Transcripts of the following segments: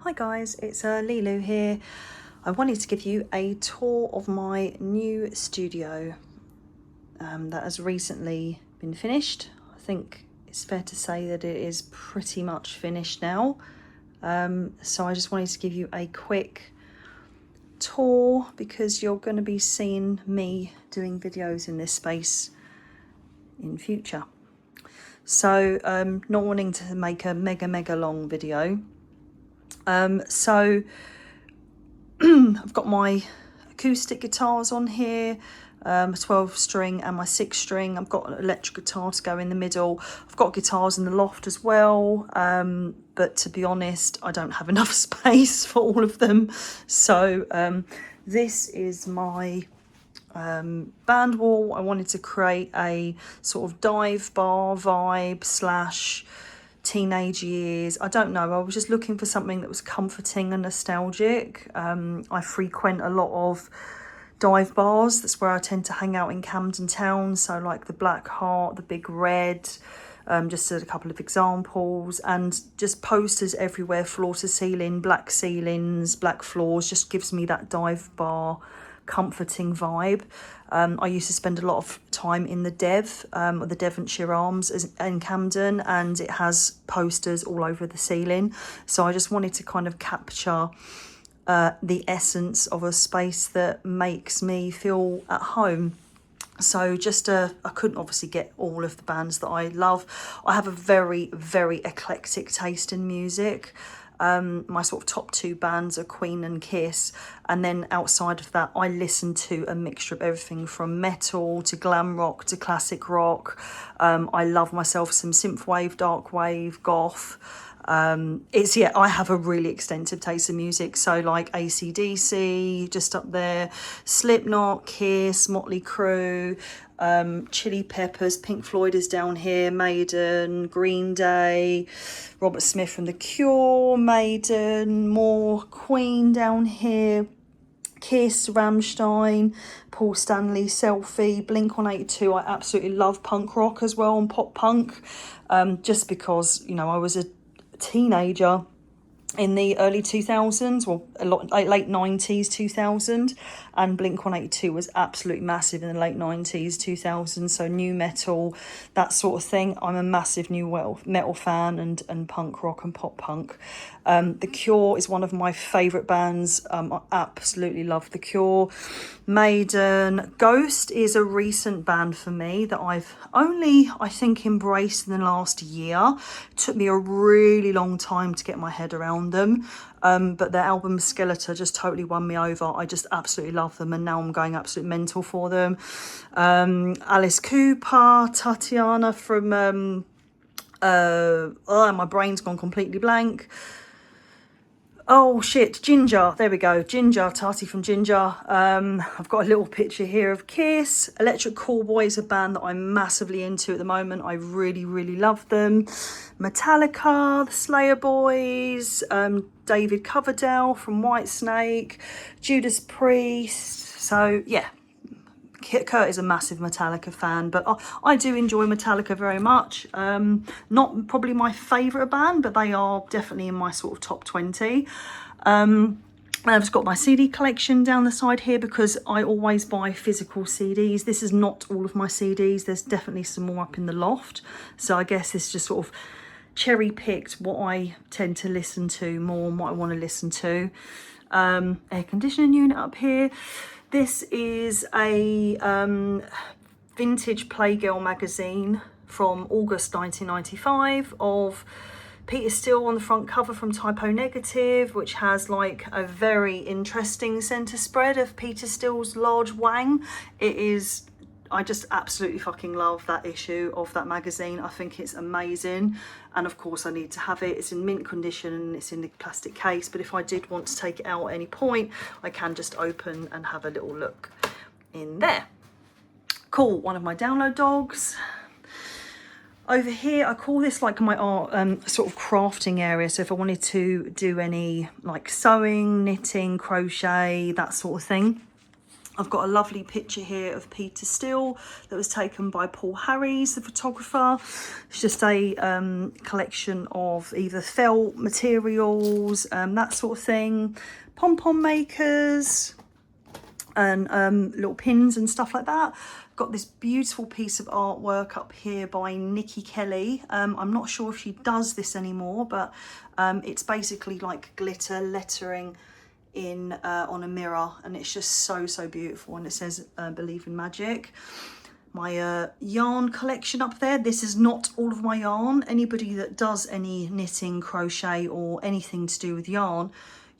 Hi guys, it's Lilu here. I wanted to give you a tour of my new studio that has recently been finished. I think it's fair to say that it is pretty much finished now. So I just wanted to give you a quick tour because you're going to be seeing me doing videos in this space in future. So not wanting to make a mega long video. So I've got my acoustic guitars on here, 12 string and my 6 string. I've got an electric guitar to go in the middle. I've got guitars in the loft as well, but to be honest, I don't have enough space for all of them. So this is my band wall. I wanted to create a sort of dive bar vibe slash teenage years. I don't know, I was just looking for something that was comforting and nostalgic. I frequent a lot of dive bars. That's where I tend to hang out in Camden Town, so like the Black Heart, the Big Red, just a couple of examples, and just posters everywhere, floor to ceiling, black ceilings, black floors, just gives me that dive bar comforting vibe. I used to spend a lot of time in the the Devonshire Arms in Camden, and it has posters all over the ceiling. So I just wanted to kind of capture the essence of a space that makes me feel at home. So I couldn't obviously get all of the bands that I love. I have a very eclectic taste in music. My sort of top 2 bands are Queen and Kiss, and then outside of that I listen to a mixture of everything from metal to glam rock to classic rock. I love myself some synthwave, dark wave, goth. I have a really extensive taste in music, so like AC/DC just up there, Slipknot, Kiss, Motley Crue, Chili Peppers, Pink Floyd is down here, Maiden, Green Day, Robert Smith from The Cure, Maiden, more Queen down here, Kiss, Rammstein, Paul Stanley, Selfie, Blink-182. I absolutely love punk rock as well and pop punk, just because, you know, I was a teenager in the early 2000s, or late 90s, 2000, and Blink-182 was absolutely massive in the late 90s, 2000s, so new metal, that sort of thing. I'm a massive new metal fan, and punk rock and pop punk. The Cure is one of my favourite bands. I absolutely love The Cure. Maiden. Ghost is a recent band for me that I've only, I think, embraced in the last year. It took me a really long time to get my head around them, but their album Skeletor just totally won me over. I just absolutely love them, and now I'm going absolute mental for them. Alice Cooper, Tatiana from my brain's gone completely blank. Oh shit, Ginger, there we go, Ginger, Tati from Ginger. I've got a little picture here of Kiss. Electric Callboy is a band that I'm massively into at the moment. I really love them. Metallica, the Slayer Boys, David Coverdale from Whitesnake, Judas Priest. So yeah, Kurt is a massive Metallica fan, but I do enjoy Metallica very much. Not probably my favourite band, but they are definitely in my sort of top 20. I've just got my CD collection down the side here because I always buy physical CDs. This is not all of my CDs. There's definitely some more up in the loft. So I guess it's just sort of cherry picked what I tend to listen to more and what I want to listen to. Air conditioning unit up here. This is a vintage Playgirl magazine from August 1995 of Peter Steele on the front cover from Typo Negative, which has like a very interesting centre spread of Peter Steele's large wang. I just absolutely fucking love that issue of that magazine. I think it's amazing, and of course I need to have it. It's in mint condition and it's in the plastic case, but if I did want to take it out at any point, I can just open and have a little look in there. Cool, one of my download dogs. Over here, I call this like my art sort of crafting area. So if I wanted to do any like sewing, knitting, crochet, that sort of thing, I've got a lovely picture here of Peter Steele that was taken by Paul Harries, the photographer. It's just a collection of either felt materials, that sort of thing, pom-pom makers, and little pins and stuff like that. Got this beautiful piece of artwork up here by Nikki Kelly. I'm not sure if she does this anymore, but it's basically like glitter lettering in on a mirror, and it's just so beautiful, and it says believe in magic. My yarn collection up there. This is not all of my yarn. Anybody that does any knitting, crochet, or anything to do with yarn,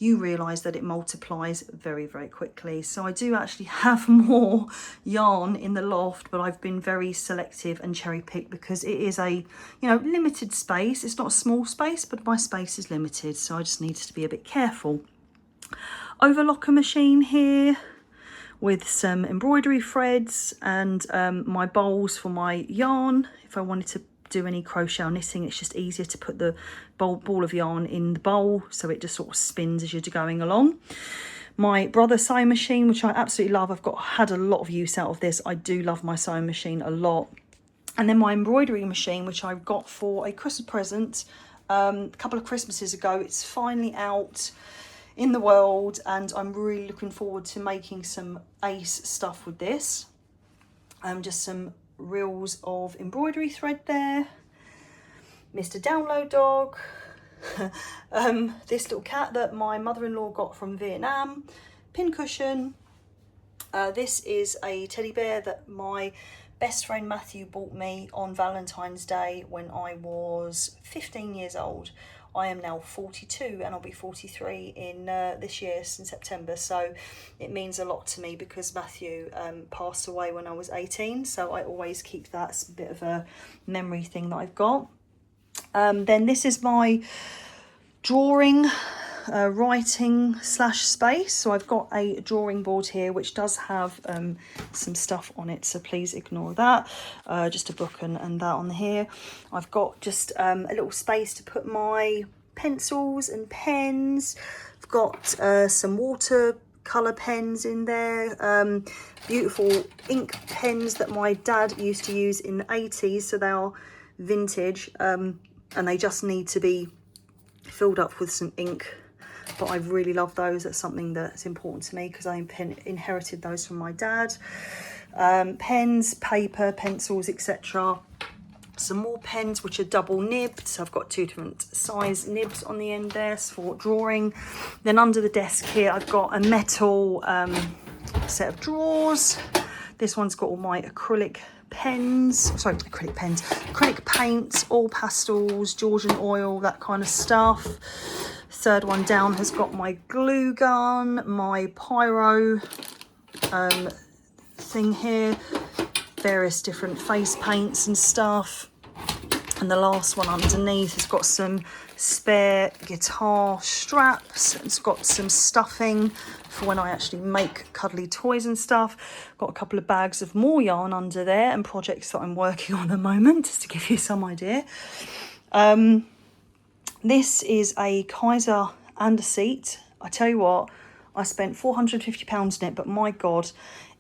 you realise that it multiplies very quickly. So I do actually have more yarn in the loft, but I've been very selective and cherry picked because it is a, you know, limited space. It's not a small space, but my space is limited, so I just needed to be a bit careful. Overlocker machine here with some embroidery threads and my bowls for my yarn. If I wanted to do any crochet or knitting, it's just easier to put the ball of yarn in the bowl, so it just sort of spins as you're going along. My Brother sewing machine, which I absolutely love. I've had a lot of use out of this. I do love my sewing machine a lot. And then my embroidery machine, which I got for a Christmas present a couple of Christmases ago. It's finally out in the world, and I'm really looking forward to making some ace stuff with this. Just some reels of embroidery thread there. Mr. Download Dog. This little cat that my mother-in-law got from Vietnam. Pincushion. This is a teddy bear that my best friend Matthew bought me on Valentine's Day when I was 15 years old. I am now 42 and I'll be 43 in this year in September, so it means a lot to me because Matthew passed away when I was 18, so I always keep that as a bit of a memory thing that I've got. Then this is my drawing writing / space. So I've got a drawing board here which does have some stuff on it, so please ignore that. Just a book and that on here. I've got just a little space to put my pencils and pens. I've got some watercolor pens in there, beautiful ink pens that my dad used to use in the 80s, so they are vintage, and they just need to be filled up with some ink, but I really love those. That's something that's important to me because I inherited those from my dad. Pens, paper, pencils, etc. Some more pens which are double nibbed, so I've got two different size nibs on the end there for drawing. Then under the desk here I've got a metal set of drawers. This one's got all my acrylic paints, all pastels, Georgian oil, that kind of stuff. Third one down has got my glue gun, my pyro thing here, various different face paints and stuff. And the last one underneath has got some spare guitar straps. It's got some stuffing for when I actually make cuddly toys and stuff. Got a couple of bags of more yarn under there and projects that I'm working on at the moment, just to give you some idea. This is a Kaiser Anderseat. I tell you what, I spent £450 in it, but my God,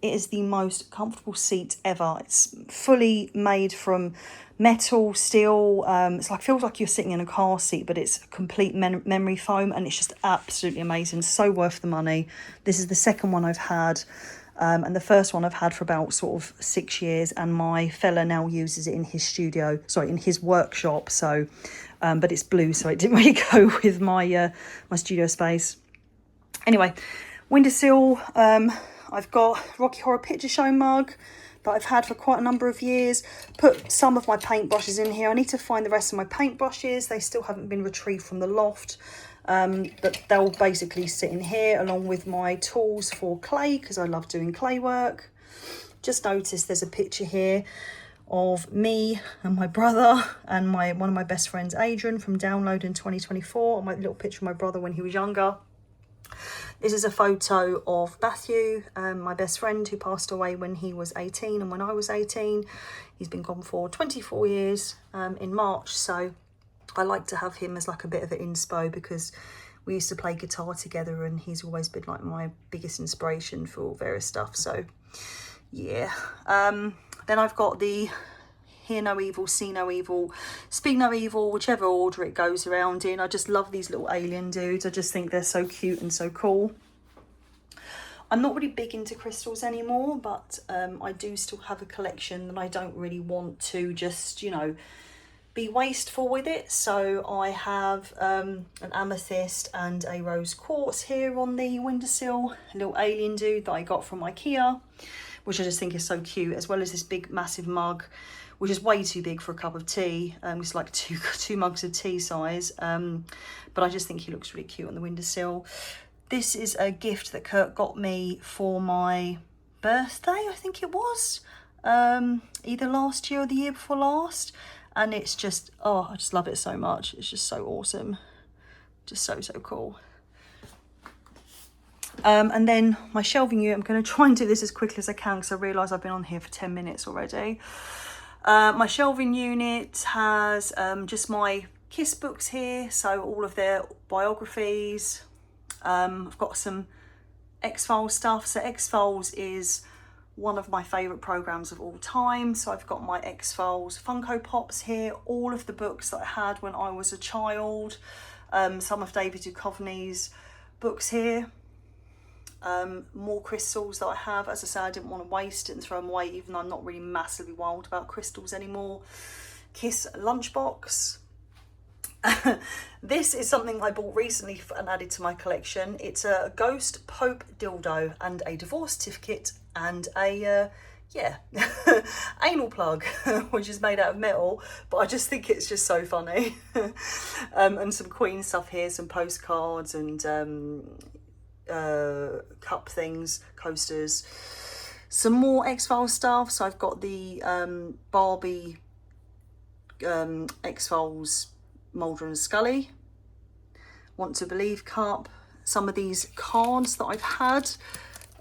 it is the most comfortable seat ever. It's fully made from metal, steel. It's like, feels like you're sitting in a car seat, but it's complete memory foam, and it's just absolutely amazing. So worth the money. This is the second one I've had, and the first one I've had for about sort of 6 years, and my fella now uses it in his studio, in his workshop. So, but it's blue, so it didn't really go with my my studio space. Anyway, windowsill. I've got Rocky Horror Picture Show mug that I've had for quite a number of years. Put some of my paintbrushes in here. I need to find the rest of my paintbrushes. They still haven't been retrieved from the loft. But they'll basically sit in here along with my tools for clay, because I love doing clay work. Just noticed there's a picture here of me and my brother and one of my best friends, Adrian, from Download in 2024. My little picture of my brother when he was younger. This is a photo of Matthew, my best friend, who passed away when he was 18 and when I was 18. He's been gone for 24 years in March, so I like to have him as like a bit of an inspo, because we used to play guitar together, and he's always been like my biggest inspiration for various stuff. So yeah. Then I've got the Hear No Evil, See No Evil, Speak No Evil, whichever order it goes around in. I just love these little alien dudes. I just think they're so cute and so cool. I'm not really big into crystals anymore, but I do still have a collection that I don't really want to just, you know, be wasteful with it. So I have an amethyst and a rose quartz here on the windowsill, a little alien dude that I got from IKEA, which I just think is so cute, as well as this big massive mug, which is way too big for a cup of tea. It's like two mugs of tea size, but I just think he looks really cute on the windowsill. This is a gift that Kurt got me for my birthday, I think it was, either last year or the year before last, and it's just, oh, I just love it so much. It's just so awesome, just so cool. And then my shelving unit, I'm going to try and do this as quickly as I can because I realise I've been on here for 10 minutes already. My shelving unit has just my Kiss books here, so all of their biographies. I've got some X-Files stuff. So X-Files is one of my favourite programmes of all time. So I've got my X-Files Funko Pops here, all of the books that I had when I was a child, some of David Duchovny's books here. More crystals that I have. As I said, I didn't want to waste it and throw them away, even though I'm not really massively wild about crystals anymore. Kiss lunchbox. This is something I bought recently and added to my collection. It's a ghost Pope dildo and a divorce certificate and a anal plug, which is made out of metal, but I just think it's just so funny. And some Queen stuff here, some postcards and cup things, coasters, some more X-Files stuff. So I've got the Barbie X-Files Mulder and Scully Want to Believe cup, some of these cards that I've had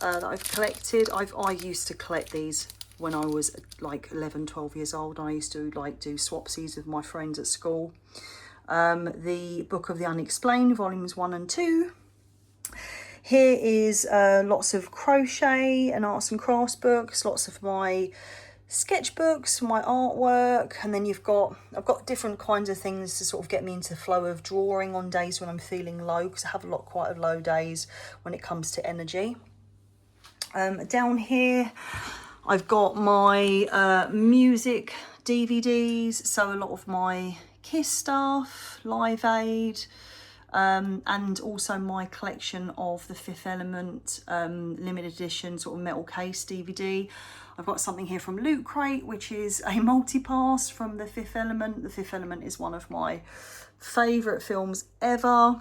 that I've collected. I used to collect these when I was like 11-12 years old. I used to like do swapsies with my friends at school. The Book of the Unexplained, volumes 1 and 2. Here is lots of crochet and arts and crafts books, lots of my sketchbooks, my artwork, and then I've got different kinds of things to sort of get me into the flow of drawing on days when I'm feeling low, because I have quite a low days when it comes to energy. Down here I've got my music DVDs, so a lot of my Kiss stuff, Live Aid, and also my collection of the Fifth Element limited edition sort of metal case DVD. I've got something here from Loot Crate, which is a multi-pass from the Fifth Element. The Fifth Element is one of my favourite films ever.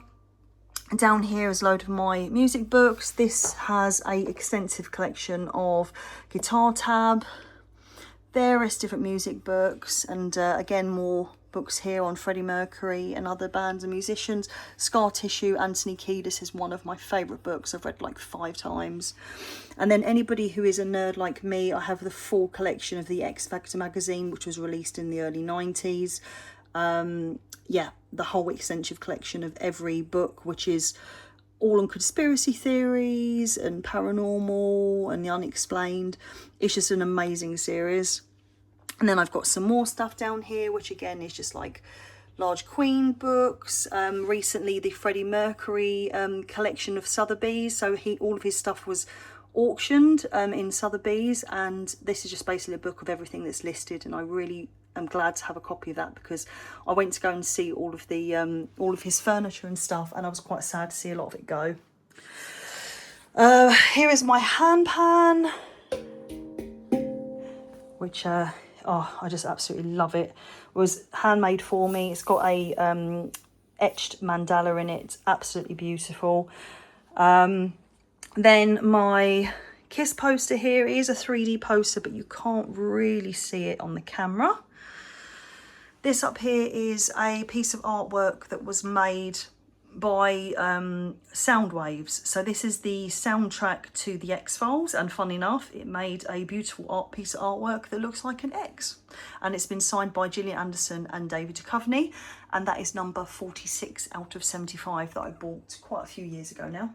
Down here is a load of my music books. This has a extensive collection of Guitar Tab, various different music books, and again more books here on Freddie Mercury and other bands and musicians. Scar Tissue, Anthony Kiedis is one of my favourite books. I've read like 5 times. And then anybody who is a nerd like me, I have the full collection of the X Factor magazine, which was released in the early 90s. Yeah, the whole extensive collection of every book, which is all on conspiracy theories and paranormal and the unexplained. It's just an amazing series. And then I've got some more stuff down here, which again is just like large Queen books. Recently, the Freddie Mercury collection of Sotheby's. So all of his stuff was auctioned in Sotheby's, and this is just basically a book of everything that's listed. And I really am glad to have a copy of that, because I went to go and see all of his furniture and stuff, and I was quite sad to see a lot of it go. Here is my hand pan, which I just absolutely love it. It was handmade for me. It's got a etched mandala in it. Absolutely beautiful. Then my Kiss poster here is a 3D poster, but you can't really see it on the camera. This up here is a piece of artwork that was made by Soundwaves. So this is the soundtrack to the X-Files, and fun enough, it made a beautiful piece of artwork that looks like an X, and it's been signed by Gillian Anderson and David Duchovny, and that is number 46 out of 75 that I bought quite a few years ago now.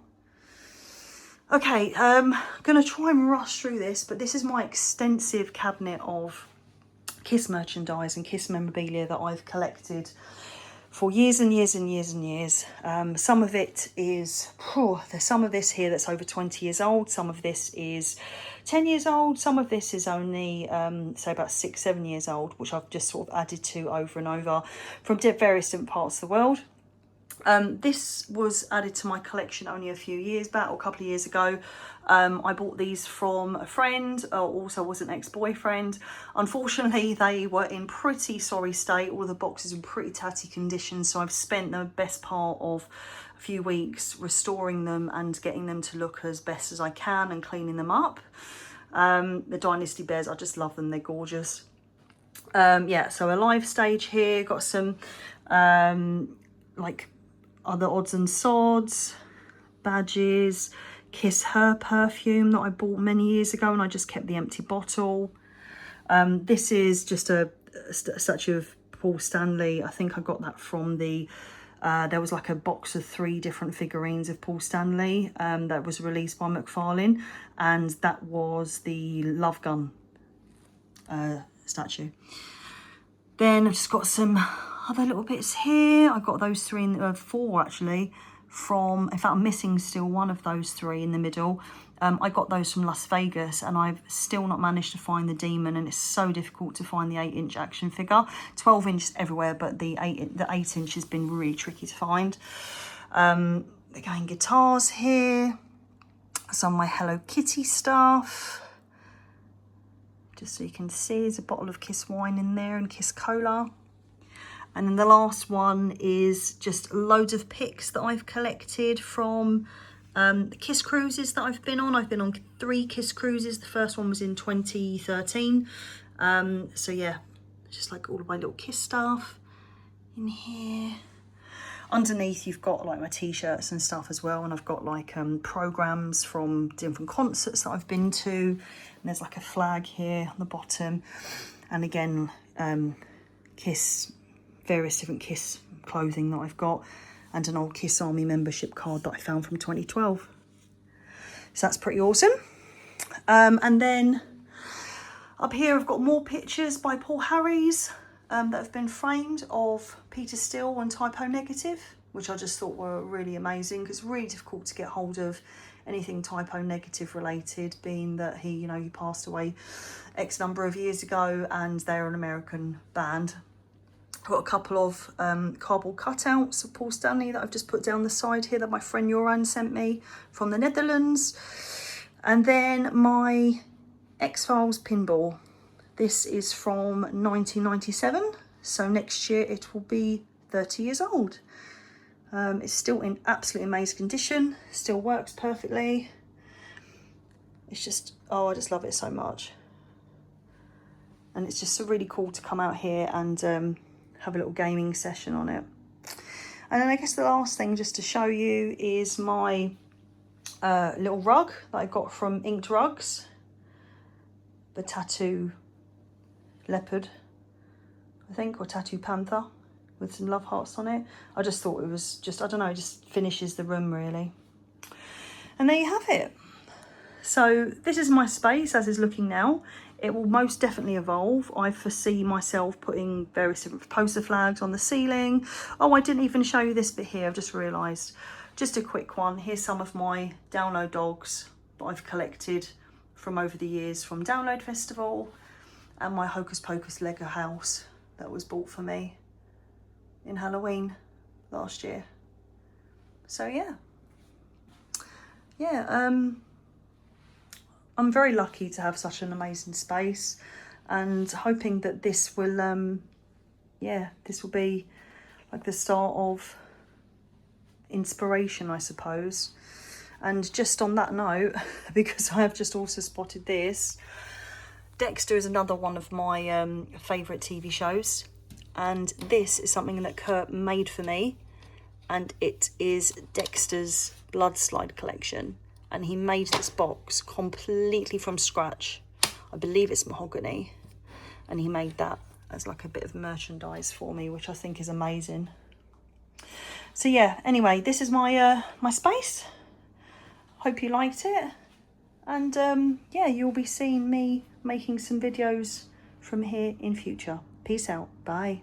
Okay, I'm gonna try and rush through this, but this is my extensive cabinet of Kiss merchandise and Kiss memorabilia that I've collected for years and years and years and years. Some of it is, there's some of this here that's over 20 years old. Some of this is 10 years old. Some of this is only, say about 6-7 years old, which I've just sort of added to over and over from various different parts of the world. This was added to my collection only a few years back, or a couple of years ago. I bought these from a friend, also was an ex-boyfriend. Unfortunately, they were in pretty sorry state, all the boxes in pretty tatty condition, so I've spent the best part of a few weeks restoring them and getting them to look as best as I can and cleaning them up. The Dynasty Bears, I just love them, they're gorgeous. Yeah, so a live stage here, got some like other odds and sods, badges, Kiss Her perfume that I bought many years ago and I just kept the empty bottle. This is just a statue of Paul Stanley. I think I got that from the, there was like a box of 3 different figurines of Paul Stanley that was released by McFarlane, and that was the Love Gun statue. Then I've just got some other little bits here. I got those 4 actually from, in fact I'm missing still one of those 3 in the middle. I got those from Las Vegas and I've still not managed to find the Demon, and it's so difficult to find the 8-inch action figure. 12-inch everywhere, but the 8-inch has been really tricky to find. Again, guitars here, some of my Hello Kitty stuff. Just so you can see, there's a bottle of Kiss wine in there and Kiss Cola. And then the last one is just loads of pics that I've collected from the Kiss cruises that I've been on. I've been on 3 Kiss cruises. The first one was in 2013. So yeah, just like all of my little Kiss stuff in here. Underneath you've got like my t-shirts and stuff as well, and I've got like programs from different concerts that I've been to, and there's like a flag here on the bottom, and again Kiss, various different Kiss clothing that I've got, and an old Kiss Army membership card that I found from 2012. So that's pretty awesome. And then up here I've got more pictures by Paul Harries that have been framed of Peter Steele and Type O Negative, which I just thought were really amazing, because it's really difficult to get hold of anything Type O Negative related, being that he, you know, he passed away X number of years ago and they're an American band. I've got a couple of cardboard cutouts of Paul Stanley that I've just put down the side here that my friend Joran sent me from the Netherlands. And then my X-Files pinball. This is from 1997, so next year it will be 30 years old. It's still in absolutely amazing condition, still works perfectly. It's just, oh, I just love it so much. And it's just so really cool to come out here and have a little gaming session on it. And then I guess the last thing just to show you is my little rug that I got from Inked Rugs. The tattoo leopard, I think, or tattoo panther with some love hearts on it. I just thought it was just, I don't know, just finishes the room really. And there you have it. So this is my space as is looking now. It will most definitely evolve. I foresee myself putting various different poster flags on the ceiling. Oh, I didn't even show you this bit here, I've just realised. Just a quick one. Here's some of my download dogs that I've collected from over the years from Download Festival, and my Hocus Pocus Lego house that was bought for me in Halloween last year. So yeah, I'm very lucky to have such an amazing space, and hoping that this will, this will be like the start of inspiration, I suppose. And just on that note, because I have just also spotted this, Dexter is another one of my favourite TV shows, and this is something that Kurt made for me and it is Dexter's Blood Slide collection, and he made this box completely from scratch. I believe it's mahogany, and he made that as like a bit of merchandise for me, which I think is amazing. So yeah, anyway, this is my my space. Hope you liked it, and yeah, you'll be seeing me making some videos from here in future. Peace out. Bye.